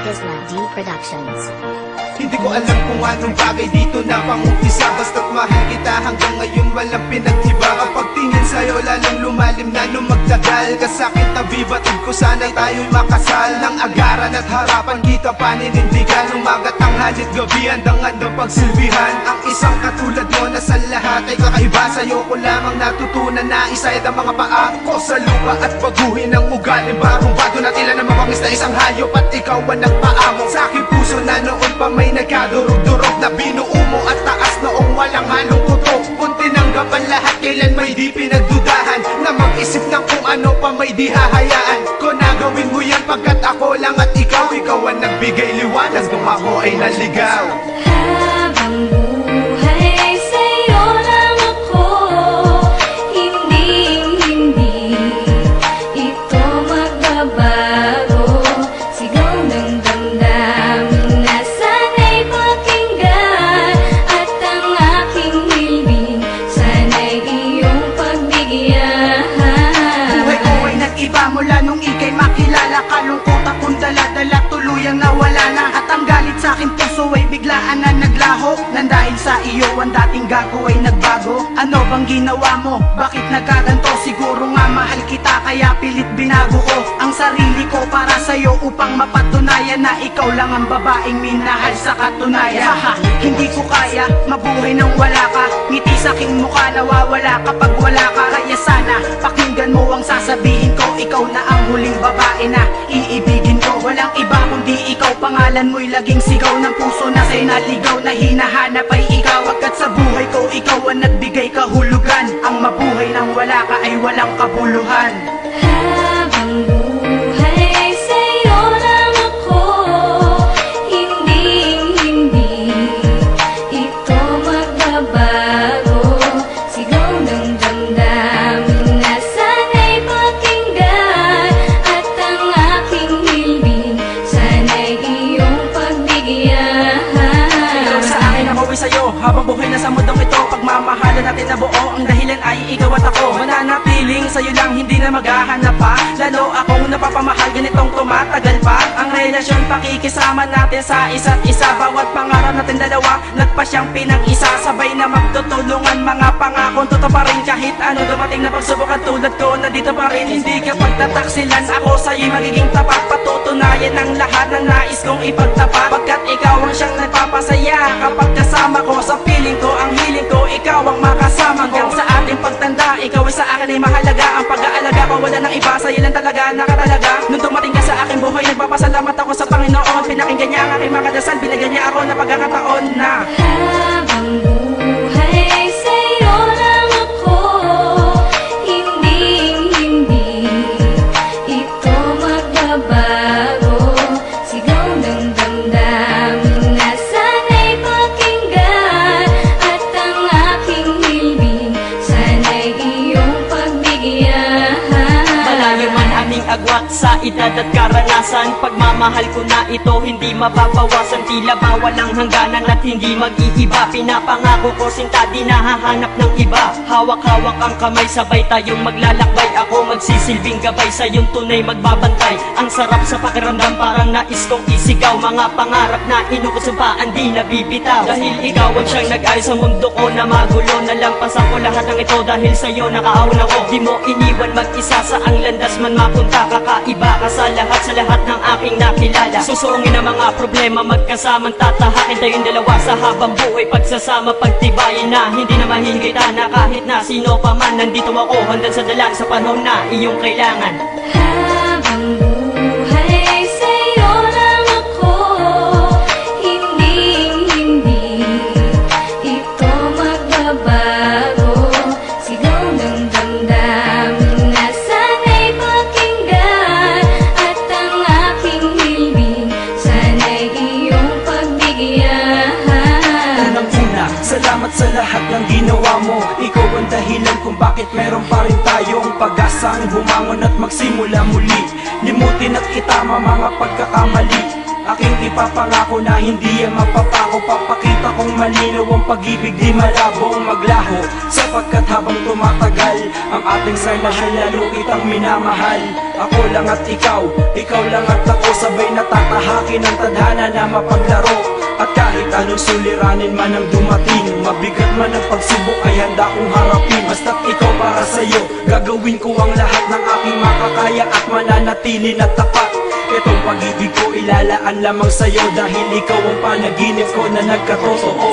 Isla D Productions. Hindi ko alam kung anong bagay dito na pang-umpisa, basta't mahal kita hanggang ngayon walang pinag-iba. Kapag tingin sa'yo lalong lumalim na nung magtagal ka sa'kin tabi, batid ko sana'y tayo'y makasal ng agaran at harapan kita paninindigan. Umagat ang halit gabi handang-handang pagsilbihan. Ang isang katulad mo na sa lahat ay kakaiba. Sa'yo ko lamang natutunan na isayad ang mga paa ko sa lupa at baguhin ang ugaling barong-bago na tila na mapangis na isang hayop. At ikaw ang nagpaamo sa aking puso na noon pa may nagkadurog-durog na binuo mo at taas noong walang halong kutok. Kung tinanggapan lahat kailan may di pinagdudahan na mag-isip ng kung ano pa may di hahayaan ko na gawin mo yan pagkat ako lang at ikaw ang nagbigay liwanag nung ako ay naligaw. Habang buhay sa'yo lang ako, hindi ito magbabago. Sigaw ng damdamin na sana'y pakinggan, at ang aking hilbing sana'y iyong pagbigyan. Buhay ko ay nag-iba mula nung ika'y makilala. Kalungkot akong dala-dala, tuluyang nawala na. At ang galit sa aking puso ay biglaan na naglaho, nang dahil sa iyo ang dating gago ay nagbago. Ano bang ginawa mo? Bakit nagkaganto? Siguro nga mahal kita kaya pilit binago ko ang sarili ko para sa'yo upang mapatunayan na ikaw lang ang babaeng minahal sa katunayan. Haha, hindi ko kaya mabuhay nang wala ka. Ngiti sa aking mukha nawawala kapag wala ka. Kaya sana pakinggan mo ang sasabihin ko. Ikaw na ang huling babae na iibigin ko. Walang iba kundi ikaw, pangalan mo'y laging sigaw ng puso na sa'y naligaw. Na hinahanap ay ikaw, agad sa buhay ko ikaw ang nagbigay kahulugan. Ang mabuhay nang wala ka ay walang kabuluhan. Habang buhay sa'yo lang ako, hindi ito magbabago. Sigaw ng damdamin na sana'y pakinggan, at ang aking hilbing sana'y iyong pagbigyan. Ikaw sa akin, ako ay sa'yo habang buhay na sa mundong ito. Pagmamahalan natin na buo, ang dahilan ay ikaw at ako. Mananatiling sa'yo lang, hindi na maghahanap pa. Lalo akong napapamahal, ganitong tumatagal pa ang relasyon, pakikisama natin sa isa't isa. Bawat pangarap natin dalawa, nagpa siyang pinag-isa. Sabay na magtutulungan, mga pangakong totoo pa rin. Kahit ano dumating na pagsubok at tulad ko, nandito pa rin. Hindi ka pagtataksilan, ako sa'yo'y magiging tapat. Patutunayan ang lahat na nais kong ipagtapat, pagkat ikaw ang siyang nagpapasaya. Kapag kasama ko sa piling ko, ang hiling ko, ikaw ang makasama ko. Hanggang sa ating pagtanda, ikaw ay sa akin ay mahalaga. Ang pag-aalaga ko wala nang iba, sa'yo lang talaga nakatalaga. Nung dumating ka sa aking buhay, nagpapasalamat ako sa Panginoon. Pinakinggan niya ang aking mga dasal, binigyan niya ako na pagkakataon na habang buhay sa'yo lang ako, hindi ito magbabago. Sigaw ng damdamin na sana'y pakinggan, at ang aking hilbing sana'y iyong pagbigyan. Malayo man aming agwat sa edad at karanasan, pagmamahal ko na ito hindi mababawasan. Tila ba walang hangganan at hindi mag-iiba. Pinapangako ko sinta di nahahanap ng iba. Hawak-hawak ang kamay, sabay tayong maglalakbay. Ako magsisilbing gabay, sa iyong tunay magbabantay. Ang sarap sa pakiramdam, parang nais kong isigaw. Mga pangarap na inukusumpaan di nabibitaw. Dahil ikaw ang siyang nag-ayos sa mundo ko na magulo. Nalampasan ko lahat ng ito dahil sa'yo nakaahon ako. Di mo iniwan mag-isa sa ang landas man mapunta. Kakaiba ka sa lahat ng aking nakilala. Susungin ang mga problema, magkasamang tatahakin tayong dalawa sa habang buhay. Pagsasama, pagtibayin na hindi na mahihigitan na kahit na sino pa man. Nandito ako hanggang sa dalang sa panahon na iyong kailangan. Habang buhay sa'yo lang ako, hindi ito magbabago. Sigaw ng damdamin na sana'y pakinggan, at ang aking hilbing sana'y iyong pagbigyan. unang-una, salamat sa lahat ng ginawa mo. Ikaw ang dahilan kung bakit meron pa rin tayong pag-asang bumangon at magsimula muli. Limutin at itama mga pagkakamali. Aking ipapangako na hindi yan mapapako. Papakita kong malinaw ang pag-ibig, di malabo ang maglaho. Sapagkat habang tumatagal ang ating relasyon, lalo kitang minamahal. Ako lang at ikaw lang at ako, sabay natatahakin ang tadhana na mapaglaro. At kahit anong suliranin man ang dumating, mabigat man ang pagsubok ay handa kong harapin. Basta't ikaw para sa'yo, gagawin ko ang lahat ng aking makakaya at mananatili na tapat. Itong pag-ibig ko ilalaan lamang sa'yo, dahil ikaw ang panaginip ko na nagkatotoo.